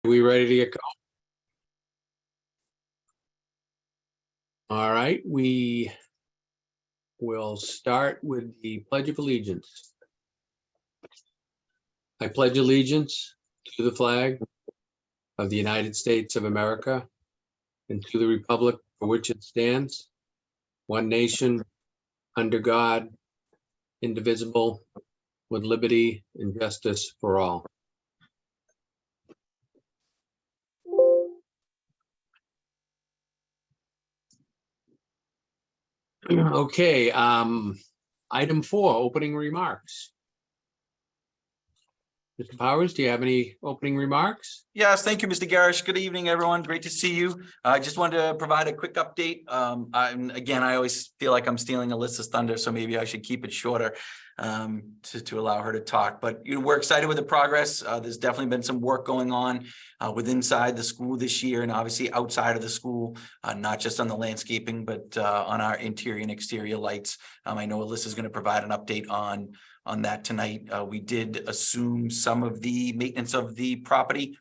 We ready to get going? All right, we will start with the Pledge of Allegiance. I pledge allegiance to the flag of the United States of America and to the republic for which it stands, one nation, under God, indivisible, with liberty and justice for all. Okay, item 4, opening remarks. Mr. Powers, do you have any opening remarks? Yes, thank you, Mr. Garish. Good evening, everyone. Great to see you. I just wanted to provide a quick update. I always feel like I'm stealing Alyssa's thunder, so maybe I should keep it shorter to allow her to talk. But we're excited with the progress. There's definitely been some work going on inside the school this year, and obviously outside of the school, not just on the landscaping, but on our interior and exterior lights. I know Alyssa's going to provide an update on that tonight. We did assume some of the maintenance of the property.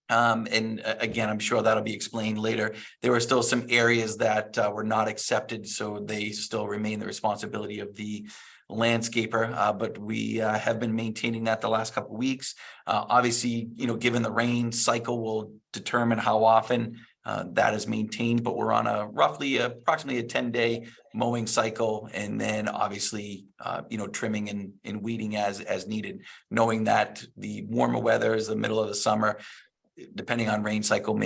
And again, I'm sure that'll be explained later. There were still some areas that were not accepted, so they still remain the responsibility of the landscaper, but we have been maintaining that the last couple of weeks. Obviously, given the rain cycle will determine how often that is maintained, but we're on approximately a 10-day mowing cycle, and then obviously trimming and weeding as needed, knowing that the warmer weather is the middle of the summer. Depending on rain cycle, we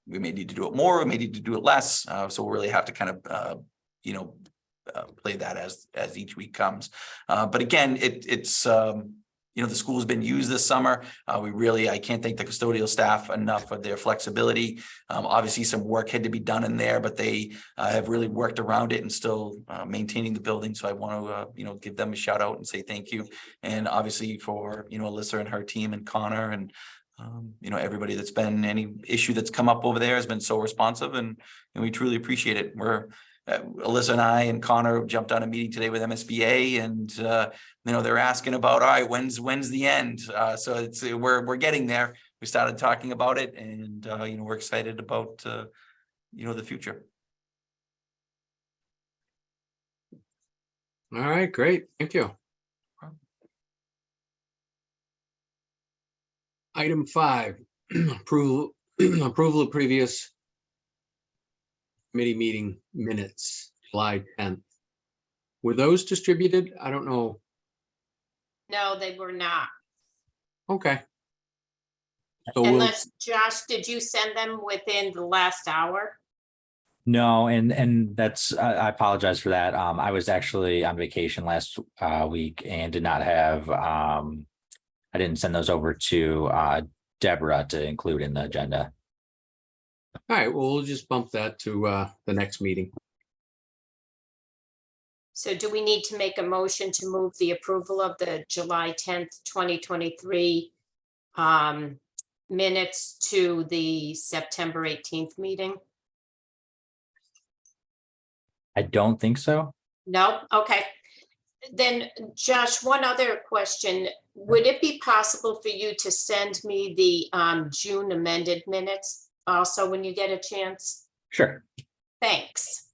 may need to do it more, we may need to do it less, so we'll really have to kind of play that as each week comes. But again, it's the school has been used this summer. I can't thank the custodial staff enough for their flexibility. Obviously some work had to be done in there, but they have really worked around it and still maintaining the building. So I want to, give them a shout out and say thank you. And obviously for, Alyssa and her team and Connor and, everybody that's been, any issue that's come up over there has been so responsive, and we truly appreciate it. Alyssa and I and Connor jumped on a meeting today with MSBA, and they're asking about, all right, when's the end? So we're getting there. We started talking about it, and we're excited about the future. All right, great, thank you. Item 5, approval of previous committee meeting minutes, July 10th. Were those distributed? I don't know. No, they were not. Okay. So Unless, Josh, did you send them within the last hour? No, and that's I apologize for that. I was actually on vacation last week and did not have I didn't send those over to Deborah to include in the agenda. All right, well, we'll just bump that to the next meeting. So do we need to make a motion to move the approval of the July 10th, 2023 minutes to the September 18th meeting? I don't think so. No? Okay. Then, Josh, one other question. Would it be possible for you to send me the June amended minutes also when you get a chance? Sure. Thanks.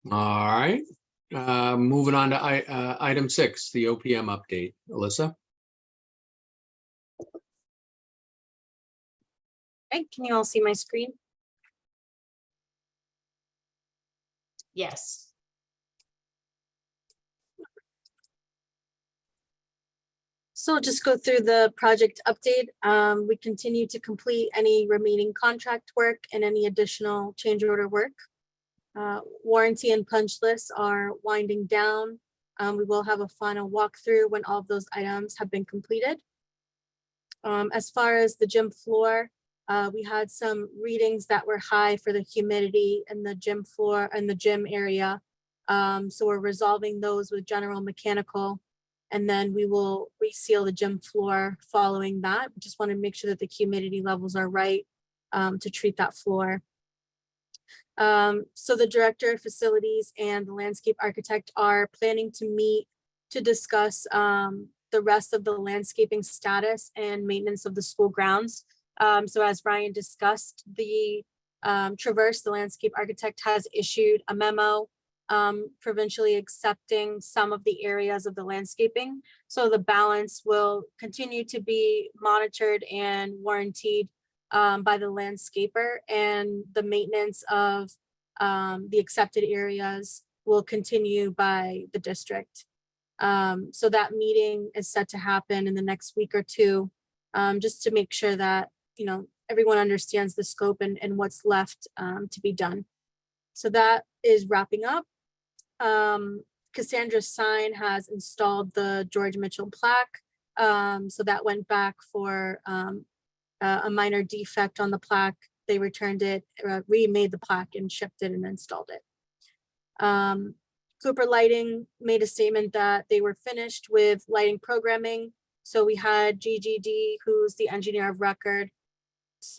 All right, moving on to item 6, the OPM update. Alyssa? Okay, can you all see my screen? Yes. So I'll just go through the project update. We continue to complete any remaining contract work and any additional change order work. Warranty and punch lists are winding down. We will have a final walkthrough when all of those items have been completed. As far as the gym floor, we had some readings that were high for the humidity in the gym floor and the gym area. So we're resolving those with general mechanical, and then we will reseal the gym floor following that. We just want to make sure that the humidity levels are right to treat that floor. So the director of facilities and the landscape architect are planning to meet to discuss the rest of the landscaping status and maintenance of the school grounds. So as Ryan discussed, the Traverse, the landscape architect, has issued a memo provincially accepting some of the areas of the landscaping. So the balance will continue to be monitored and warranted by the landscaper, and the maintenance of the accepted areas will continue by the district. So that meeting is set to happen in the next week or two, just to make sure that, you know, everyone understands the scope and what's left to be done. So that is wrapping up. Cassandra Sign has installed the George Mitchell plaque. So that went back for a minor defect on the plaque. They returned it, remade the plaque and shipped it and installed it. Cooper Lighting made a statement that they were finished with lighting programming. So we had GGD, who's the engineer of record,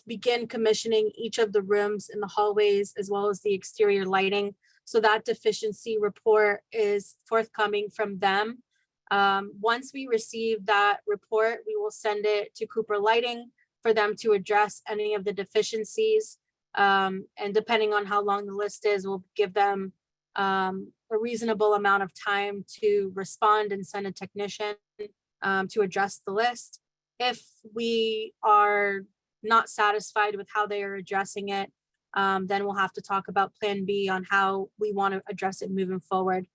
begin commissioning each of the rooms in the hallways as well as the exterior lighting. So that deficiency report is forthcoming from them. Once we receive that report, we will send it to Cooper Lighting for them to address any of the deficiencies. And depending on how long the list is, we'll give them a reasonable amount of time to respond and send a technician to address the list. If we are not satisfied with how they are addressing it, then we'll have to talk about Plan B on how we want to address it moving forward.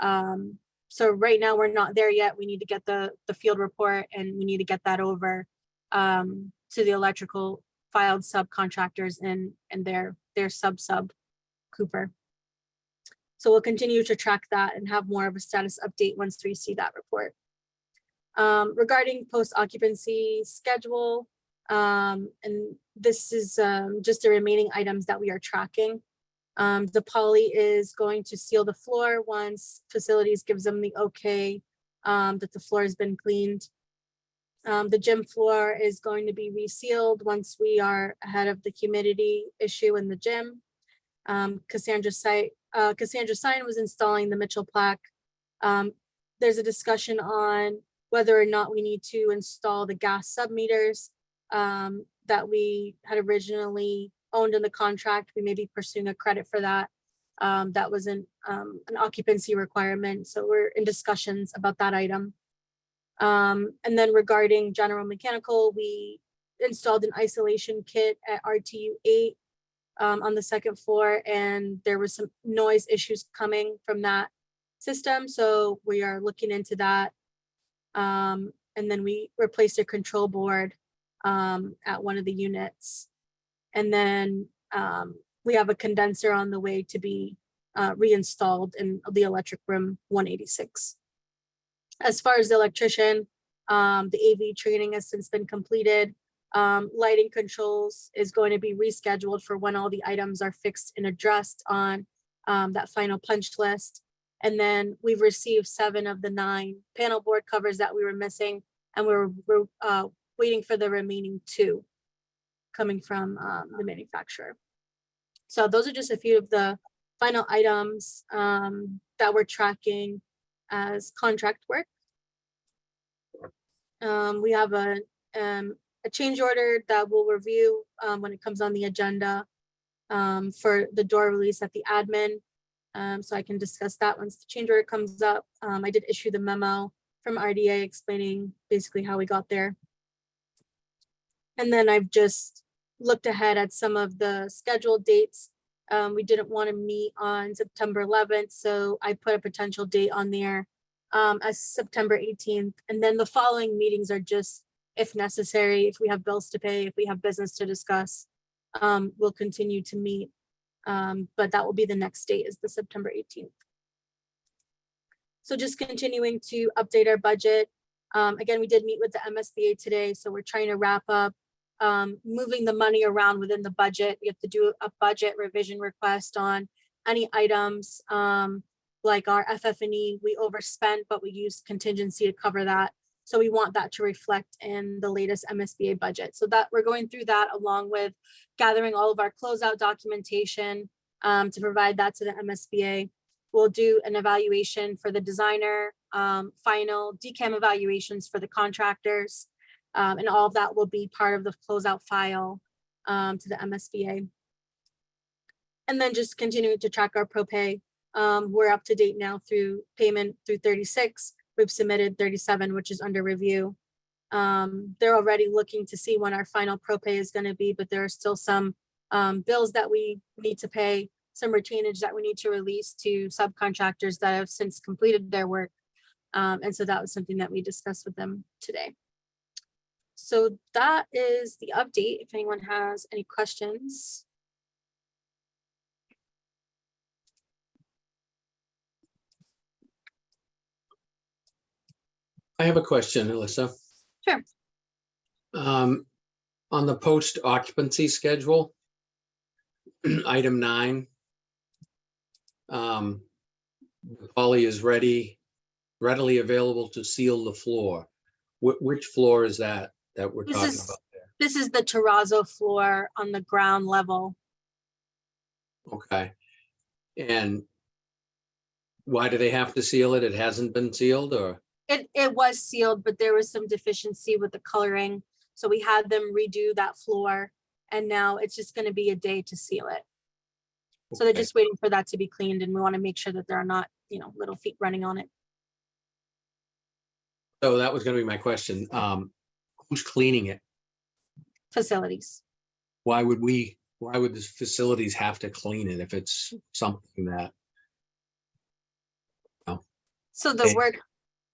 So right now we're not there yet. We need to get the field report, and we need to get that over to the electrical filed subcontractors and their sub Cooper. So we'll continue to track that and have more of a status update once we see that report. Regarding post-occupancy schedule, and this is just the remaining items that we are tracking. The poly is going to seal the floor once facilities gives them the okay that the floor has been cleaned. The gym floor is going to be resealed once we are ahead of the humidity issue in the gym. Cassandra Sign was installing the Mitchell plaque. There's a discussion on whether or not we need to install the gas submeters that we had originally owned in the contract. We may be pursuing a credit for that. That was an occupancy requirement. So we're in discussions about that item. And then regarding general mechanical, we installed an isolation kit at RTU 8 on the second floor, and there was some noise issues coming from that system. So we are looking into that. And then we replaced a control board at one of the units. And then we have a condenser on the way to be reinstalled in the electric room 186. As far as the electrician, the AV training has since been completed. Lighting controls is going to be rescheduled for when all the items are fixed and addressed on that final punch list. And then we've received 7 of the 9 panel board covers that we were missing, and we're waiting for the remaining 2 coming from the manufacturer. So those are just a few of the final items that we're tracking as contract work. We have a change order that we'll review when it comes on the agenda for the door release at the admin. So I can discuss that once the change order comes up. I did issue the memo from RDA explaining basically how we got there. And then I've just looked ahead at some of the scheduled dates. We didn't want to meet on September 11th, so I put a potential date on there as September 18th. And then the following meetings are just if necessary, if we have bills to pay, if we have business to discuss, we'll continue to meet. But that will be the next date, is the September 18th. So just continuing to update our budget. Again, we did meet with the MSBA today, so we're trying to wrap up moving the money around within the budget. We have to do a budget revision request on any items like our FF&E. We overspent, but we used contingency to cover that. So we want that to reflect in the latest MSBA budget. So that we're going through that along with gathering all of our closeout documentation to provide that to the MSBA. We'll do an evaluation for the designer, final DCAM evaluations for the contractors. And all of that will be part of the closeout file to the MSBA. And then just continuing to track our propay. We're up to date now through payment through 36. We've submitted 37, which is under review. They're already looking to see when our final propay is going to be, but there are still some bills that we need to pay, some retainage that we need to release to subcontractors that have since completed their work. And so that was something that we discussed with them today. So that is the update. If anyone has any questions. I have a question, Alyssa. Sure. On the post occupancy schedule, item 9, the poly is readily available to seal the floor. Which floor is that we're This talking is- about there? This is the terrazzo floor on the ground level. Okay. And why do they have to seal it? It hasn't been sealed, or? It was sealed, but there was some deficiency with the coloring. So we had them redo that floor and now it's just going to be a day to seal it. So they're Okay. just waiting for that to be cleaned and we want to make sure that there are not, little feet running on it. So that was gonna be my question. Who's cleaning it? Facilities. Why would the facilities have to clean it if it's something that? So Okay.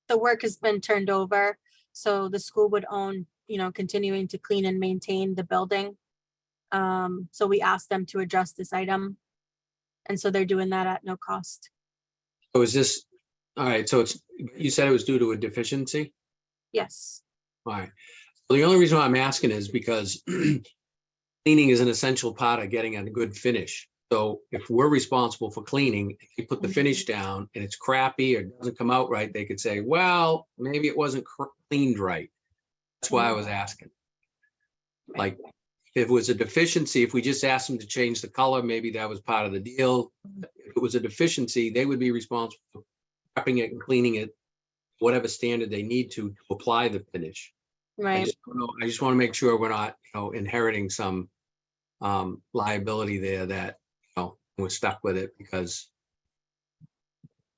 the work has been turned over. So the school would own, continuing to clean and maintain the building. So we asked them to address this item. And so they're doing that at no cost. So is this, all right, so you said it was due to a deficiency? Yes. All right. Well, the only reason why I'm asking is because cleaning is an essential part of getting a good finish. So if we're responsible for cleaning, if you put the finish down and it's crappy or doesn't come out right, they could say, well, maybe it wasn't cleaned right. That's why I was asking. Like, if it was a deficiency, if we just asked them to change the color, maybe that was part of the deal. If it was a deficiency, they would be responsible for prepping it and cleaning it, whatever standard they need to apply the finish. I Right. just want to make sure we're not, inheriting some liability there that, we're stuck with it because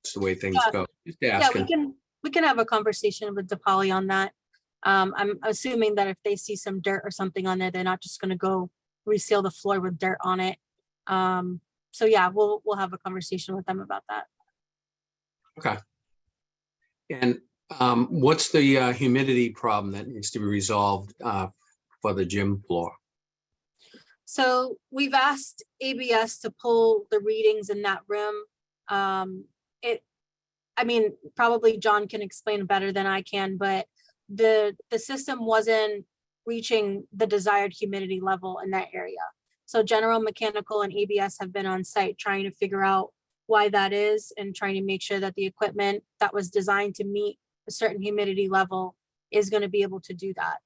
it's the way things Yeah. go. Just Yeah, asking. we can have a conversation with DePauli on that. I'm assuming that if they see some dirt or something on there, they're not just gonna go reseal the floor with dirt on it. So yeah, we'll have a conversation with them about that. Okay. And what's the humidity problem that needs to be resolved for the gym floor? So we've asked ABS to pull the readings in that room. Probably John can explain better than I can, but the system wasn't reaching the desired humidity level in that area. So General Mechanical and ABS have been on site trying to figure out why that is and trying to make sure that the equipment that was designed to meet a certain humidity level is going to be able to do that.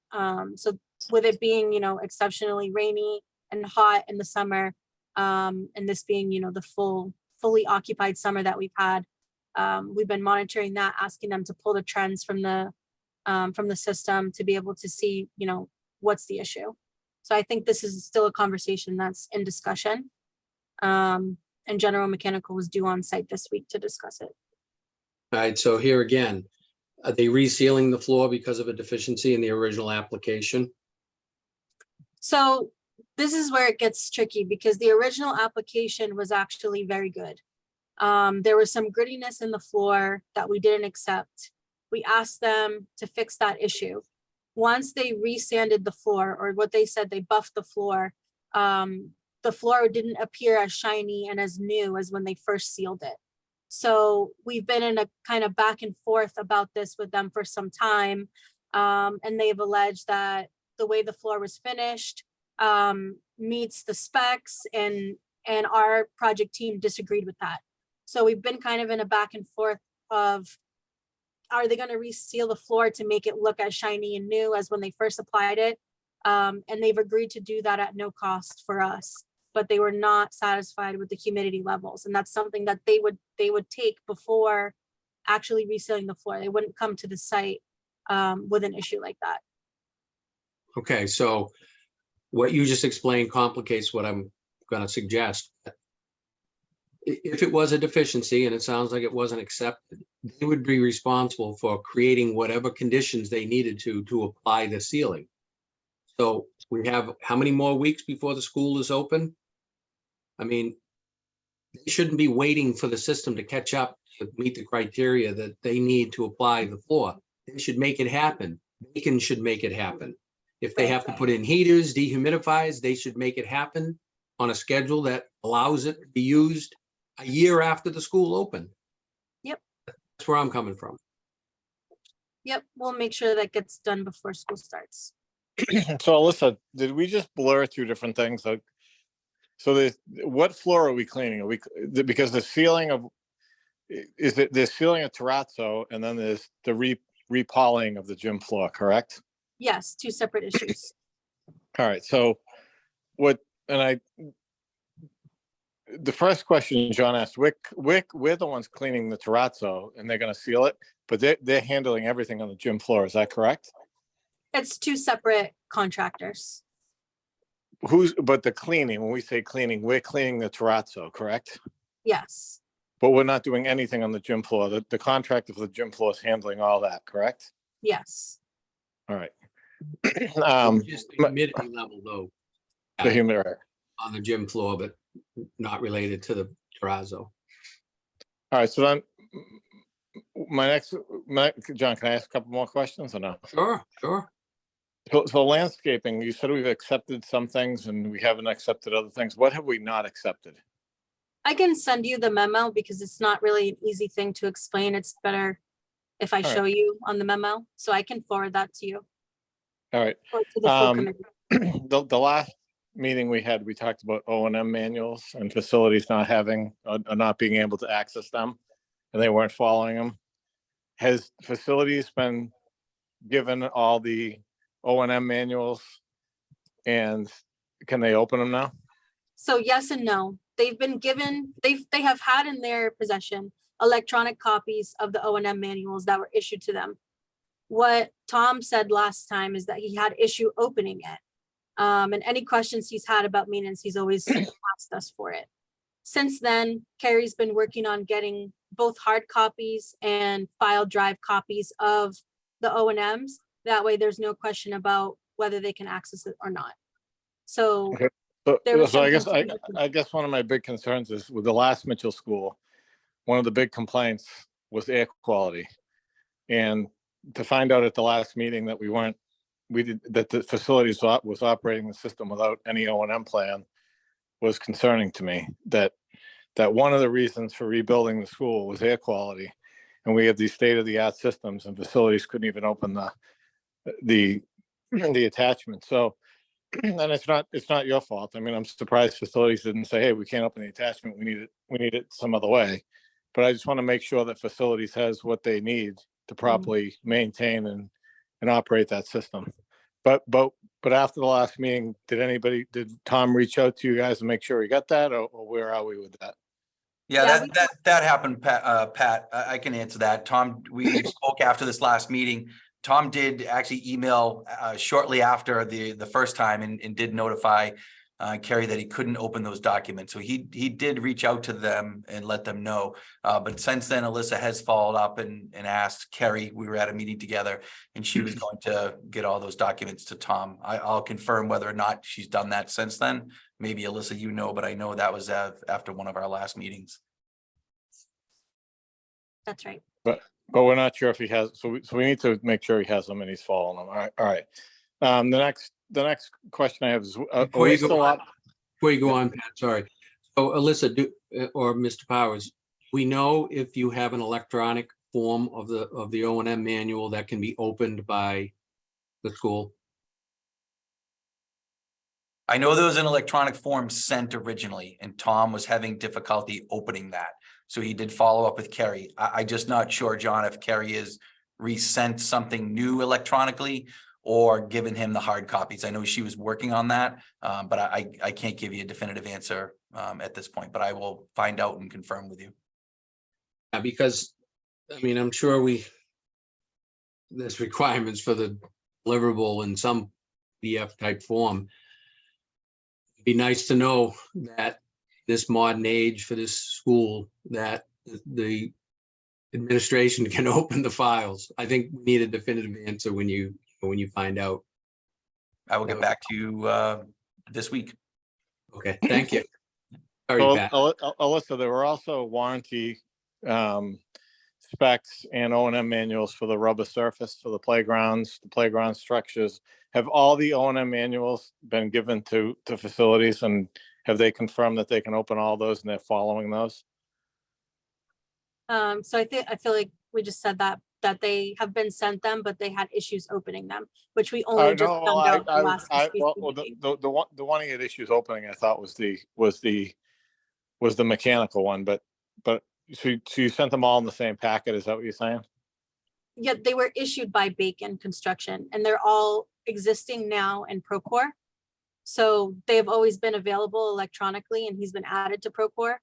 So with it being, exceptionally rainy and hot in the summer, and this being, the fully occupied summer that we've had, we've been monitoring that, asking them to pull the trends from the system to be able to see, what's the issue. So I think this is still a conversation that's in discussion. And General Mechanical was due on site this week to discuss it. All right, so here again, are they resealing the floor because of a deficiency in the original application? So this is where it gets tricky because the original application was actually very good. There was some grittiness in the floor that we didn't accept. We asked them to fix that issue. Once they resanded the floor, or what they said, they buffed the floor didn't appear as shiny and as new as when they first sealed it. So we've been in a kind of back and forth about this with them for some time. And they've alleged that the way the floor was finished meets the specs, and our project team disagreed with that. So we've been kind of in a back and forth of, are they going to reseal the floor to make it look as shiny and new as when they first applied it? And they've agreed to do that at no cost for us. but they were not satisfied with the humidity levels. And that's something that they would take before actually resealing the floor. They wouldn't come to the site with an issue like that. Okay, so what you just explained complicates what I'm gonna suggest. If it was a deficiency, and it sounds like it wasn't accepted, they would be responsible for creating whatever conditions they needed to apply the sealing. So we have how many more weeks before the school is open? I mean, they shouldn't be waiting for the system to catch up to meet the criteria that they need to apply the floor. They should make it happen. Bacon should make it happen. If they have to put in heaters, dehumidifiers, they should make it happen on a schedule that allows it to be used a year after the school opened. Yep. That's where I'm coming from. Yep, we'll make sure that gets done before school starts. So Alyssa, did we just blur two different things? Like, so what floor are we cleaning? Are we, because the ceiling of, is it the ceiling of terrazzo, and then there's the repoling of the gym floor, correct? Yes, two separate issues. All right, so what, and the first question John asked, we're the ones cleaning the terrazzo and they're gonna seal it, but they're handling everything on the gym floor, is that correct? It's two separate contractors. But the cleaning, when we say cleaning, we're cleaning the terrazzo, correct? Yes, But we're not doing anything on the gym floor. The contractor for the gym floor is handling all that, correct? yes. All right. Just the humidity level though. The humidity. On the gym floor, but not related to the terrazzo. All right, so then John, can I ask a couple more questions or no? Sure, sure. So landscaping, you said we've accepted some things and we haven't accepted other things. What have we not accepted? I can send you the memo because it's not really an easy thing to explain. It's better if I All right. show you on the memo, so I can forward that to you. All right. Or to the full committee. The last meeting we had, we talked about O&M manuals and facilities not having, or not being able to access them, and they weren't following them. Has facilities been given all the O&M manuals, and can they open them now? So yes and no. They've been given, they have had in their possession electronic copies of the O&M manuals that were issued to them. What Tom said last time is that he had issue opening it. And any questions he's had about maintenance, he's always asked us for it. Since then, Carrie's been working on getting both hard copies and file drive copies of the O&Ms. That way there's no question about whether they can access it or not. So Okay. there was So some I guess one of my big concerns is with the last Mitchell school, one of the big complaints was air quality. And to find out at the last meeting that that the facilities was operating the system without any O&M plan was concerning to me. That one of the reasons for rebuilding the school was air quality. And we have these state-of-the-art systems and facilities couldn't even open the attachment. So, and it's not your fault. I mean, I'm surprised facilities didn't say, hey, we can't open the attachment. We need it some other way. But I just want to make sure that facilities has what they need to properly maintain and operate that system. But after the last meeting, did Tom reach out to you guys and make sure he got that, or where are we with that? Yeah, that happened, Pat. I can answer that. Tom, we spoke after this last meeting. Tom did actually email shortly after the first time and did notify Carrie that he couldn't open those documents. So he did reach out to them and let them know. But since then, Alyssa has followed up and asked Carrie. We were at a meeting together, and she was going to get all those documents to Tom. I'll confirm whether or not she's done that since then. Maybe Alyssa, but I know that was after one of our last meetings. That's right. But we're not sure if he has. So we need to make sure he has them and he's following them. All right. The next question I have is, Before you go on, Pat, sorry. So Alyssa, or Mr. Powers, we know if you have an electronic form of the O&M manual that can be opened by the school? I know there was an electronic form sent originally, and Tom was having difficulty opening that. So he did follow up with Carrie. I just not sure, John, if Carrie has resent something new electronically, or given him the hard copies. I know she was working on that, but I can't give you a definitive answer at this point, but I will find out and confirm with you. Yeah, because, I mean, I'm sure there's requirements for the deliverable in some PDF type form. It'd be nice to know that this modern age for this school, that the administration can open the files. I think we need a definitive answer when you find out. I will get back to you this week. Okay, thank you. Sorry, So, Pat. Alyssa, there were also warranty specs and O&M manuals for the rubber surface for the playgrounds, the playground structures. Have all the O&M manuals been given to facilities, and have they confirmed that they can open all those and they're following those? So I feel like we just said that they have been sent them, but they had issues opening them, which we only just No, found out the last well, SBC meeting. the one he had issues opening, I thought was the mechanical one, but so you sent them all in the same packet, is that what you're saying? Yeah, they were issued by Bacon Construction, and they're all existing now in Procore. So they have always been available electronically, and he's been added to Procore.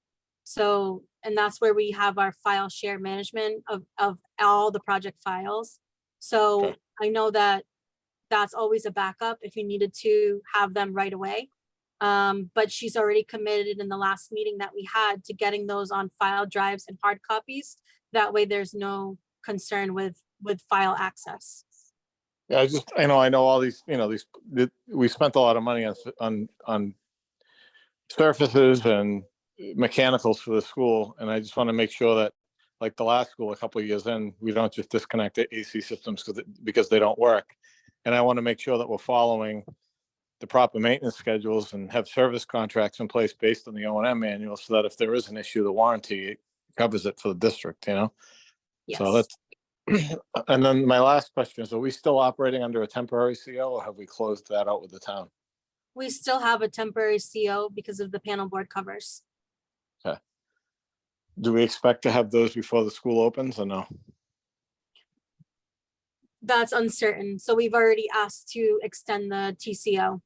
So, and that's where we have our file share management of all the project files. So Okay. I know that that's always a backup if you needed to have them right away. But she's already committed in the last meeting that we had to getting those on file drives and hard copies. That way there's no concern with file access. Yeah, I know all these, we spent a lot of money on surfaces and mechanicals for the school, and I just want to make sure that, like the last school, a couple of years in, we don't just disconnect the AC systems because they don't work. And I want to make sure that we're following the proper maintenance schedules and have service contracts in place based on the O&M manual, so that if there is an issue, the warranty covers it for the district, So Yes. that's, and then my last question is, are we still operating under a temporary CO, or have we closed that out with the town? We still have a temporary CO because of the panel board covers. Do we expect to have those before the school opens, or no? That's uncertain. So we've already asked to extend the TCO.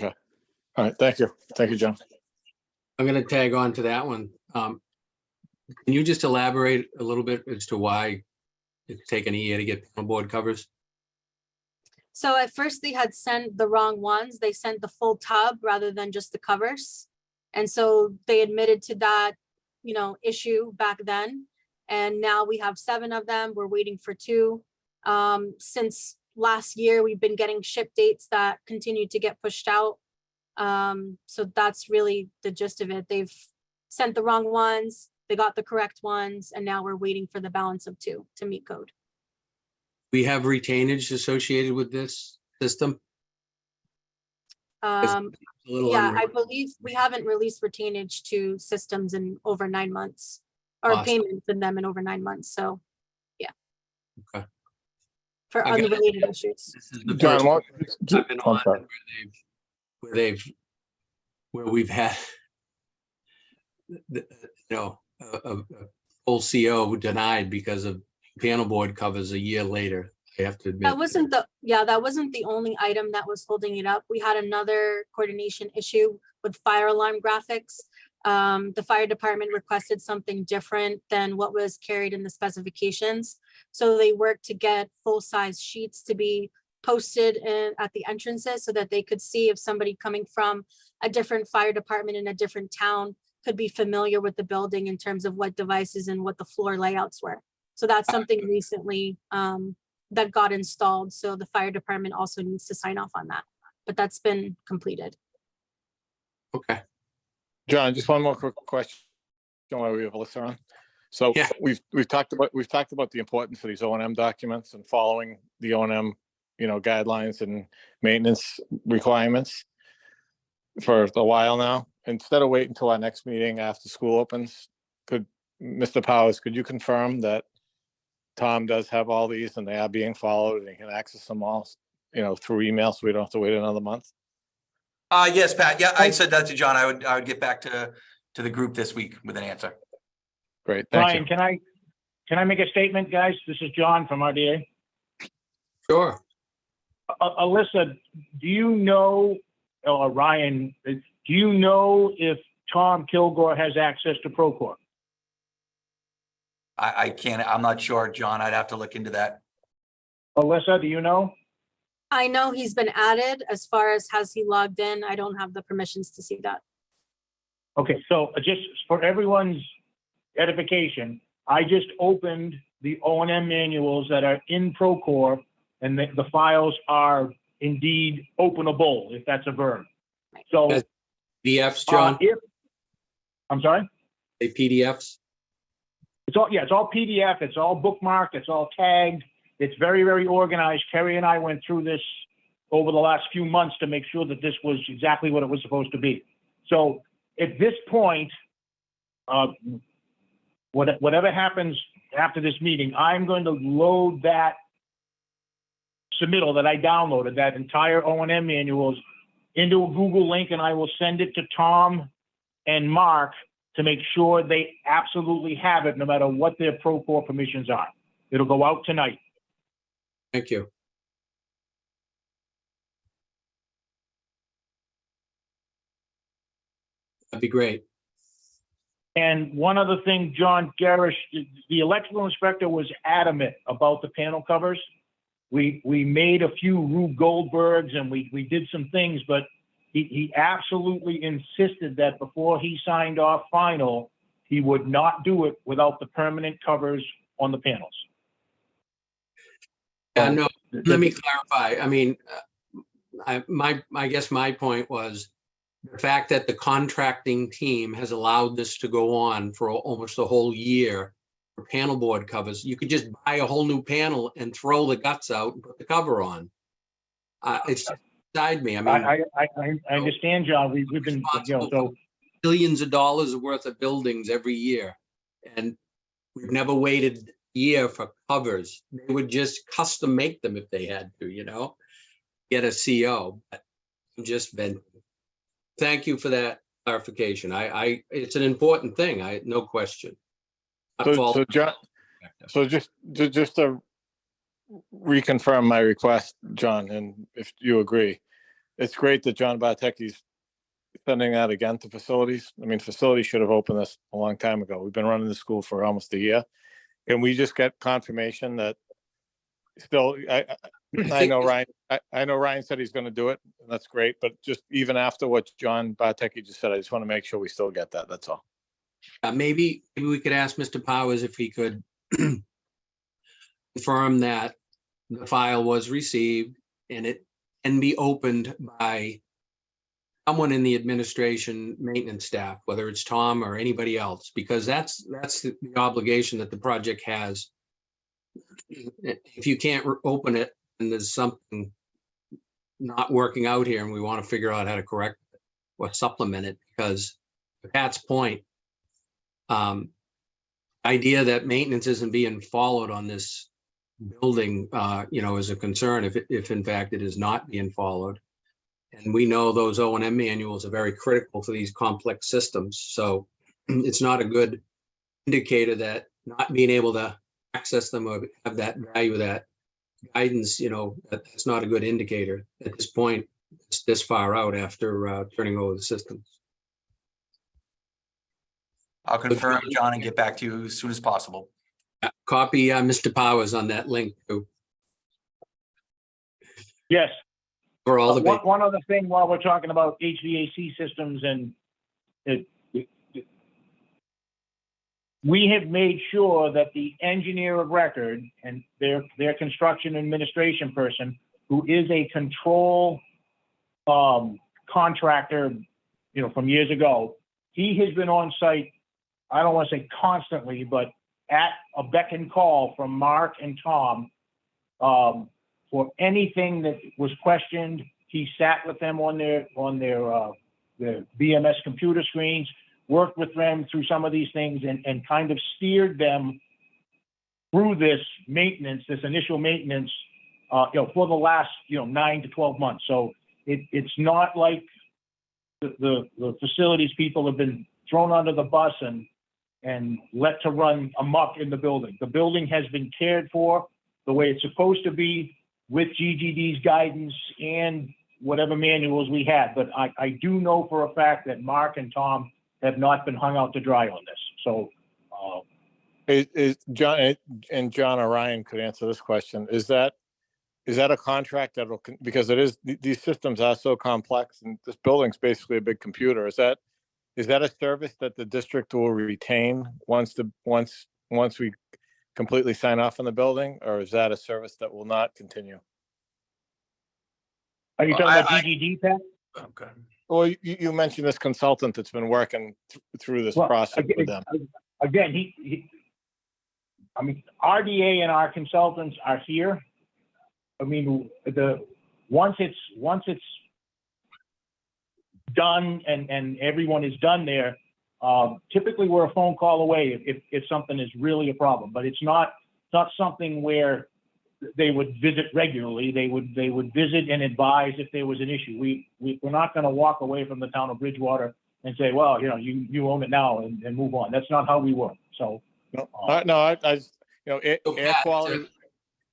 All right, thank you. Thank you, John. I'm going to tag on to that one. Can you just elaborate a little bit as to why it's taken a year to get panel board covers? So at first they had sent the wrong ones. They sent the full tub rather than just the covers. And so they admitted to that, issue back then. And now we have 7 of them. We're waiting for 2. Since last year, we've been getting ship dates that continue to get pushed out. So that's really the gist of it. They've sent the wrong ones. They got the correct ones. And now we're waiting for the balance of 2 to meet code. We have retainage associated with this system? It's a little Yeah, unreal. I believe we haven't released retainage to systems in over 9 months, or Awesome. payments in them in over 9 months. So, yeah. Okay. For I got it. unrelated issues. This is the John, first I've been on where we've had a full CO denied because of panel board covers a year later. I have to admit. That wasn't the only item that was holding it up. We had another coordination issue with fire alarm graphics. The fire department requested something different than what was carried in the specifications. So they worked to get full-size sheets to be posted at the entrances so that they could see if somebody coming from a different fire department in a different town could be familiar with the building in terms of what devices and what the floor layouts were. So that's something recently that got installed. So the fire department also needs to sign off on that, but that's been completed. Okay. John, just one more quick question while we have Alyssa on. So Yeah. we've talked about the importance of these O&M documents and following the O&M, guidelines and maintenance requirements for a while now. Instead of waiting until our next meeting after school opens, Mr. Powers, could you confirm that Tom does have all these and they are being followed and he can access them all, through email, so we don't have to wait another month? Yes, Pat. Yeah, I said that to John. I would get back to the group this week with an answer. Great, thank you. Brian, can I make a statement, guys? This is John from RDA. Sure. Alyssa, do you know, or Ryan, do you know if Tom Kilgore has access to Procore? I can't, I'm not sure, John. I'd have to look into that. Alyssa, do you know? I know he's been added. As far as has he logged in, I don't have the permissions to see that. Okay, so just for everyone's edification, I just opened the O&M manuals that are in Procore, and the files are indeed openable, if that's a verb. So, Yes. PDFs, John? I'm sorry? They PDFs? It's all PDF, it's all bookmarked, it's all tagged. It's very, very organized. Kerry and I went through this over the last few months to make sure that this was exactly what it was supposed to be. So at this point, whatever happens after this meeting, I'm going to load that submittal that I downloaded, that entire O&M manuals, into a Google link, and I will send it to Tom and Mark to make sure they absolutely have it, no matter what their Procore permissions are. It'll go out tonight. Thank you. That'd be great. And one other thing, John Garish, the electrical inspector was adamant about the panel covers. We made a few Rube Goldbergs and we did some things, but he absolutely insisted that before he signed off final, he would not do it without the permanent covers on the panels. No, let me clarify. I mean, I guess my point was the fact that the contracting team has allowed this to go on for almost a whole year for panel board covers. You could just buy a whole new panel and throw the guts out and put the cover on. It's beside me. I mean, I understand, John. We've been, so billions of dollars worth of buildings every year, and we've never waited a year for covers. They would just custom make them if they had to, get a CO. But just been. Thank you for that clarification. It's an important thing. No question. So John, so just to reconfirm my request, John, and if you agree, it's great that John Barteki's sending that again to facilities. I mean, facilities should have opened this a long time ago. We've been running the school for almost a year. Can we just get confirmation that still, I know Ryan, I know Ryan said he's going to do it, and that's great, but just even after what John Barteki just said, I just want to make sure we still get that. That's all. Maybe we could ask Mr. Powers if he could confirm that the file was received and it can be opened by someone in the administration maintenance staff, whether it's Tom or anybody else, because that's the obligation that the project has. If you can't open it and there's something not working out here and we want to figure out how to correct it or supplement it, because to Pat's point, idea that maintenance isn't being followed on this building, is a concern if in fact it is not being followed. And we know those O&M manuals are very critical for these complex systems. So it's not a good indicator that not being able to access them or have that value, that guidance, that's not a good indicator at this point. It's this far out after turning over the systems. I'll confirm, John, and get back to you as soon as possible. Copy Mr. Powers on that link too. yes. For all the One other thing while we're talking about HVAC systems, and we have made sure that the engineer of record and their construction administration person, who is a control contractor, from years ago, he has been on site, I don't want to say constantly, but at a beck and call from Mark and Tom for anything that was questioned. He sat with them on their BMS computer screens, worked with them through some of these things, and kind of steered them through this maintenance, this initial maintenance, for the last 9 to 12 months. So it's not like the facilities people have been thrown under the bus and let to run amok in the building. The building has been cared for the way it's supposed to be. with GGD's guidance and whatever manuals we had. But I do know for a fact that Mark and Tom have not been hung out to dry on this. So, Is John and John or Ryan could answer this question. Is that a contract that will, because it is, these systems are so complex and this building's basically a big computer. Is that a service that the district will retain once we completely sign off on the building, or is that a service that will not continue? are you talking about GGD, Pat? Okay. Well, you mentioned this consultant that's been working through this Well, process with them. Again, I mean, RDA and our consultants are here. I mean, once it's done and everyone is done there, typically we're a phone call away if something is really a problem. But it's not something where they would visit regularly. They would visit and advise if there was an issue. We're not going to walk away from the town of Bridgewater and say, well, you know, you own it now and move on. That's not how we work. So air quality.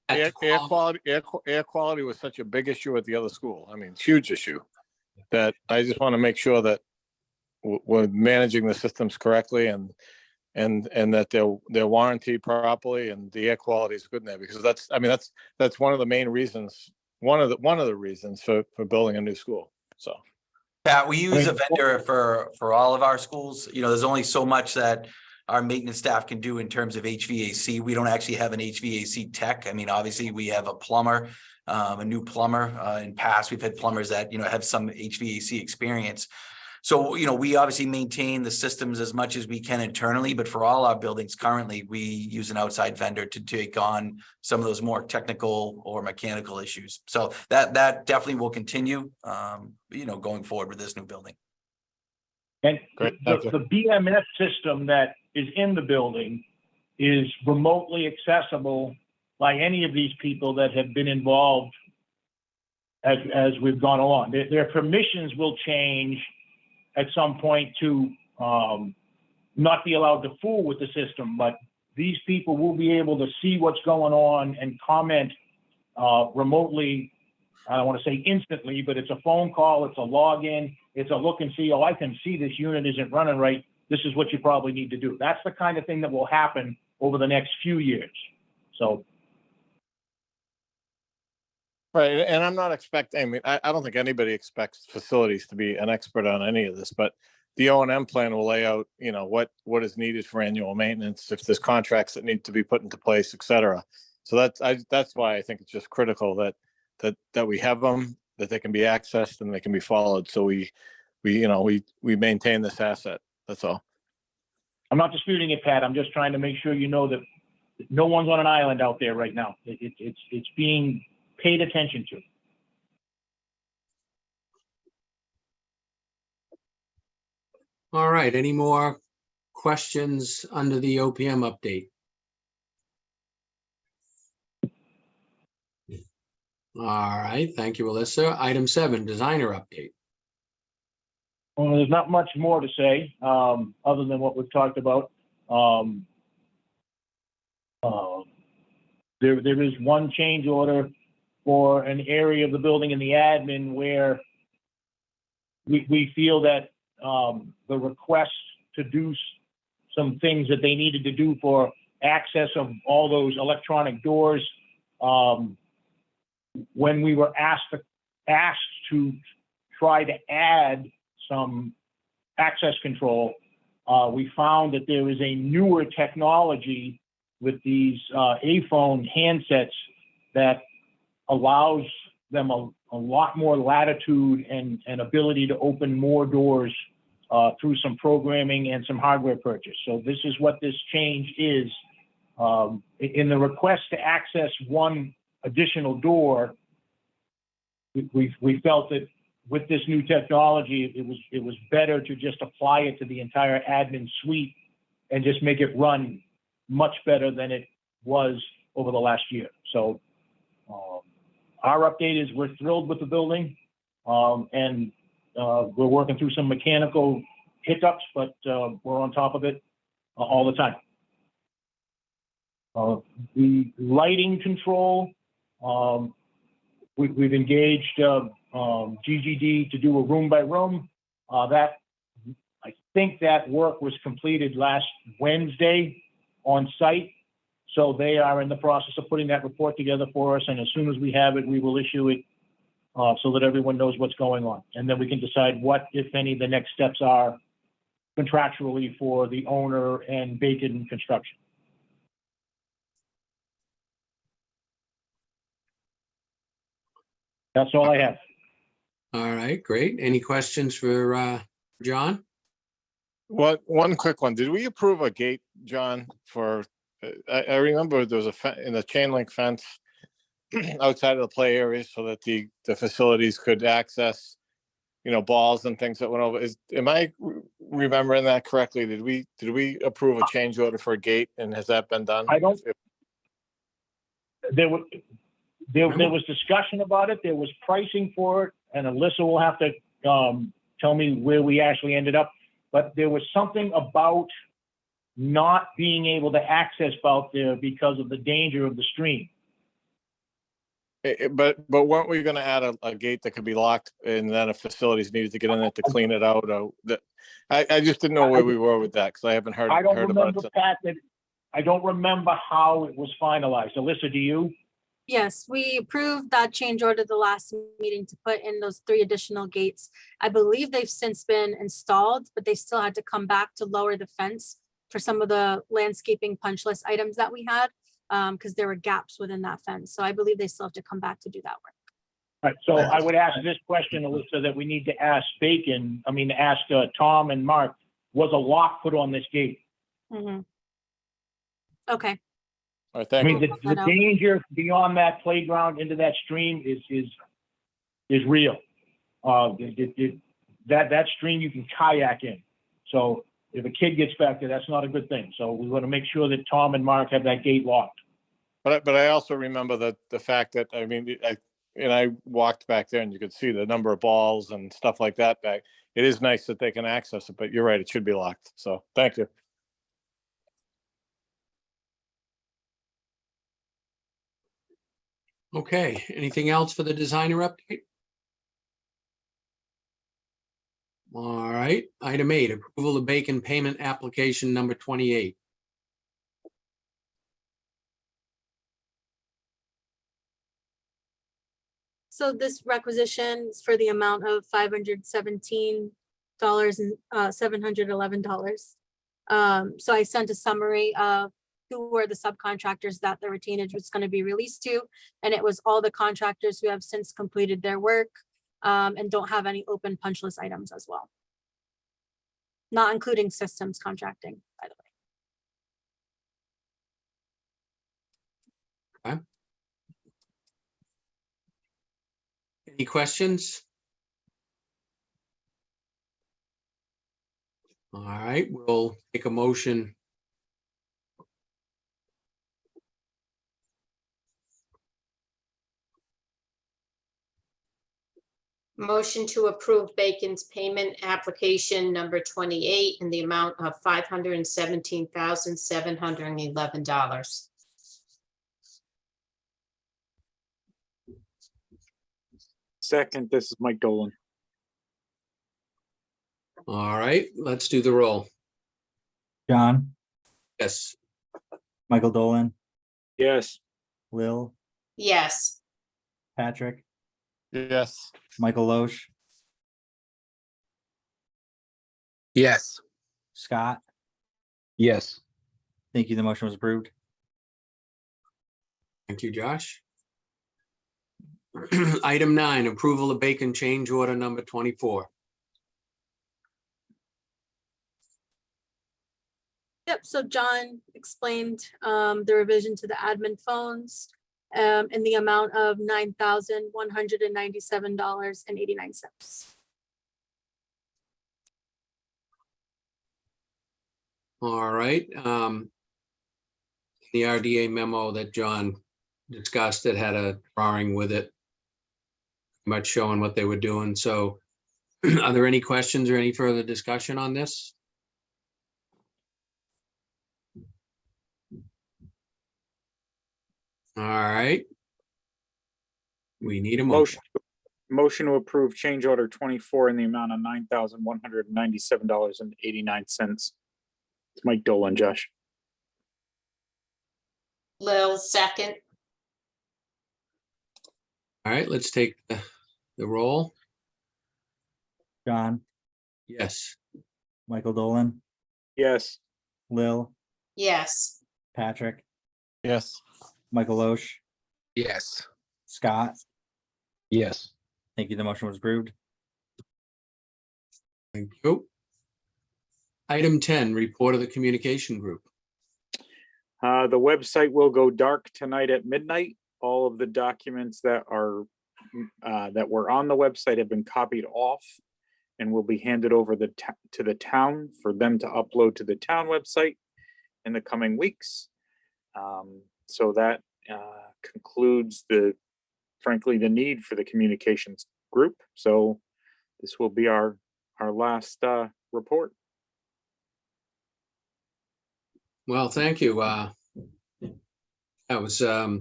Air quality was such a big issue at the other school. I mean, huge issue, that I just want to make sure that we're managing the systems correctly and that they're warranted properly and the air quality is good in there, because that's one of the main reasons, one of the reasons for building a new school. So Pat, we use a vendor for all of our schools. You know, there's only so much that our maintenance staff can do in terms of HVAC. We don't actually have an HVAC tech. I mean, obviously we have a plumber, a new plumber. In past, we've had plumbers that, you know, have some HVAC experience. So, you know, we obviously maintain the systems as much as we can internally, but for all our buildings currently, we use an outside vendor to take on some of those more technical or mechanical issues. So that definitely will continue, you know, going forward with this new building. And Great, the BMS system that is in the building is remotely accessible by any of these people that have been involved as we've gone along. Their permissions will change at some point to not be allowed to fool with the system, but these people will be able to see what's going on and comment remotely. I don't want to say instantly, but it's a phone call, it's a login, it's a look and see, oh, I can see this unit isn't running right. This is what you probably need to do. That's the kind of thing that will happen over the next few years. So. right, and I'm not expecting, I mean, I don't think anybody expects facilities to be an expert on any of this, but the O&M plan will lay out, you know, what is needed for annual maintenance, if there's contracts that need to be put into place, et cetera. So that's why I think it's just critical that we have them, that they can be accessed and they can be followed. So we maintain this asset. That's all. I'm not disputing it, Pat. I'm just trying to make sure you know that no one's on an island out there right now. It's being paid attention to. All right, any more questions under the OPM update? All right, thank you, Alyssa. Item 7, designer update. Well, there's not much more to say other than what we've talked about. There is one change order for an area of the building in the admin where we feel that the request to do some things that they needed to do for access of all those electronic doors, when we were asked to try to add some access control, we found that there is a newer technology with these iPhone handsets that allows them a lot more latitude and ability to open more doors through some programming and some hardware purchase. So this is what this change is. In the request to access one additional door, we felt that with this new technology, it was better to just apply it to the entire admin suite and just make it run much better than it was over the last year. So our update is we're thrilled with the building, and we're working through some mechanical hiccups, but we're on top of it all the time. The lighting control, we've engaged GGD to do a room by room. I think that work was completed last Wednesday on site. So they are in the process of putting that report together for us. And as soon as we have it, we will issue it so that everyone knows what's going on. And then we can decide what, if any, the next steps are contractually for the owner and Bacon Construction. That's all I have. All right, great. Any questions for John? One quick one. Did we approve a gate, John, for, I remember there was in the chain link fence outside of the play area so that the facilities could access, balls and things that went over. Am I remembering that correctly? Did we approve a change order for a gate, and has that been done? I don't. There was discussion about it. There was pricing for it, and Alyssa will have to tell me where we actually ended up. But there was something about not being able to access out there because of the danger of the stream. But weren't we going to add a gate that could be locked, and then if facilities needed to get in it to clean it out? I just didn't know where we were with that because I haven't heard. I don't about remember, it. Pat, I don't remember how it was finalized. Alyssa, do you? Yes, we approved that change order the last meeting to put in those 3 additional gates. I believe they've since been installed, but they still had to come back to lower the fence for some of the landscaping punch list items that we had, because there were gaps within that fence. So I believe they still have to come back to do that work. All right, so I would ask this question, Alyssa, that we need to ask Tom and Mark, was a lock put on this gate? Mhm. Okay. All right, I thank mean, you. the danger beyond that playground into that stream is real. That stream you can kayak in. So if a kid gets back there, that's not a good thing. So we want to make sure that Tom and Mark have that gate locked. But I also remember the fact that, I walked back there and you could see the number of balls and stuff like that back. It is nice that they can access it, but you're right, it should be locked. So thank you. Okay, anything else for the designer update? All right, item 8, approval of Bacon payment application number 28. So this requisition is for the amount of $517,711. So I sent a summary of who were the subcontractors that the retainage was going to be released to. And it was all the contractors who have since completed their work and don't have any open punch list items as well. Not including systems contracting, by the way. Okay. Any questions? All right, we'll take a motion. Motion to approve Bacon's payment application number 28 in the amount of $517,711. Second, this is Mike Dolan. All right, let's do the roll. John, Yes. Michael Dolan, Yes. Lil, Yes. Patrick, Yes. Michael Loesch, Yes. Scott. Yes. Thank you. The motion was approved. Thank you, Josh. Item 9, approval of Bacon change order number 24. Yep, so John explained the revision to the admin phones in the amount of $9,197.89. All right. The RDA memo that John discussed, it had a drawing with it, much showing what they were doing. So are there any questions or any further discussion on this? All right. We need a motion. Motion to approve change order 24 in the amount of $9,197.89. It's Mike Dolan, Josh. Lil, second. All right, let's take the roll. John, Yes. Michael Dolan, Yes. Lil, Yes. Patrick, Yes. Michael Loesch, Yes. Scott. Yes. Thank you. The motion was approved. Thank you. Item 10, report of the communication group. The website will go dark tonight at midnight. All of the documents that are that were on the website have been copied off and will be handed over to the town for them to upload to the town website in the coming weeks. So that concludes frankly, the need for the communications group. So this will be our last report. Well, thank you. That was, a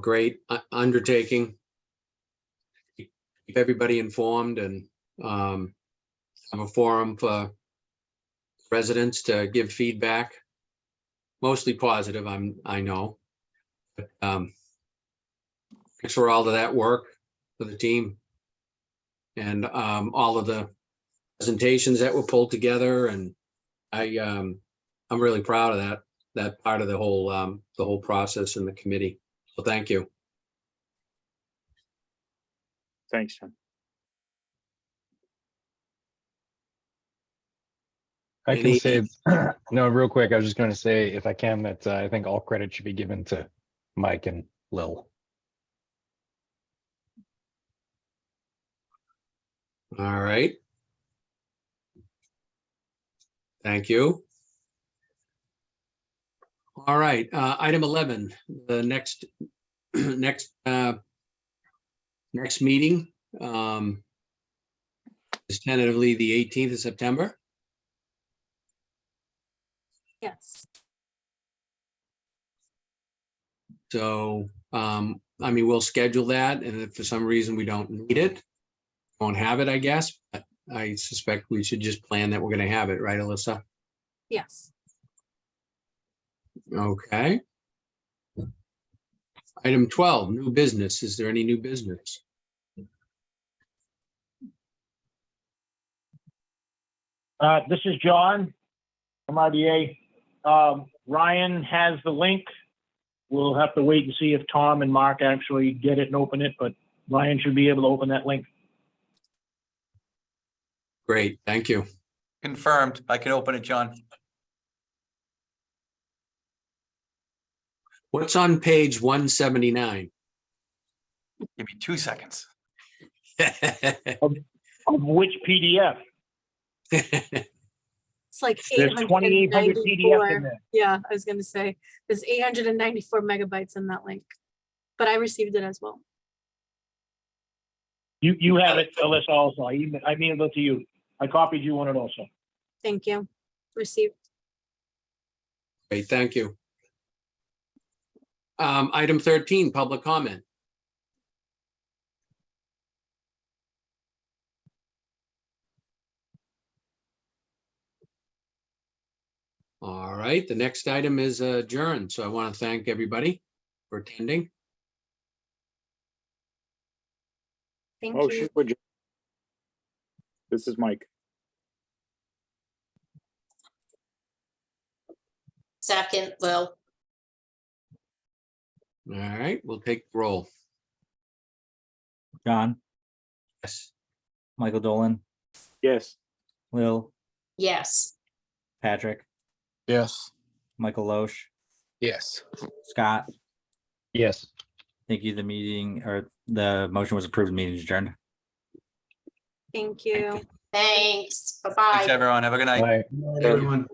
great undertaking. Keep everybody informed and have a forum for residents to give feedback. Mostly positive, I know. But, thanks for all of that work for the team and all of the presentations that were pulled together, and I'm really proud of that part of the whole process and the committee. So thank you. Thanks, John. I can Any- say, no, real quick, I was just going to say, if I can, that I think all credit should be given to Mike and Lil. All right. Thank you. All right, item 11, the next meeting is tentatively the 18th of September. Yes. So, we'll schedule that, and if for some reason we don't need it, won't have it, I guess. But I suspect we should just plan that we're going to have it, right, Alyssa? Yes. Okay. Item 12, new business. Is there any new business? This is John from RDA. Ryan has the link. We'll have to wait and see if Tom and Mark actually get it and open it, but Ryan should be able to open that link. Great, thank you. Confirmed. I can open it, John. What's on page 179? Give me 2 seconds. Of which PDF? It's like There's 2,800 PDFs in 894. there. Yeah, I was gonna say, there's 894 megabytes in that link, but I received it as well. You have it, Alyssa, also. I emailed it to you. I copied you on it also. Thank you. Received. Great, thank you. Item 13, public comment. All right, the next item is adjourned. So I want to thank everybody for attending. Thank Oh, you. this is Mike. Second, Lil. All right, we'll take the roll. John, Yes. Michael Dolan, Yes. Lil, Yes. Patrick, Yes. Michael Loesch, Yes. Scott. Yes. Thank you. The motion was approved. Meeting is adjourned. Thank you. Thanks. Thanks, Bye-bye. everyone. Have a good night. Bye. Everyone.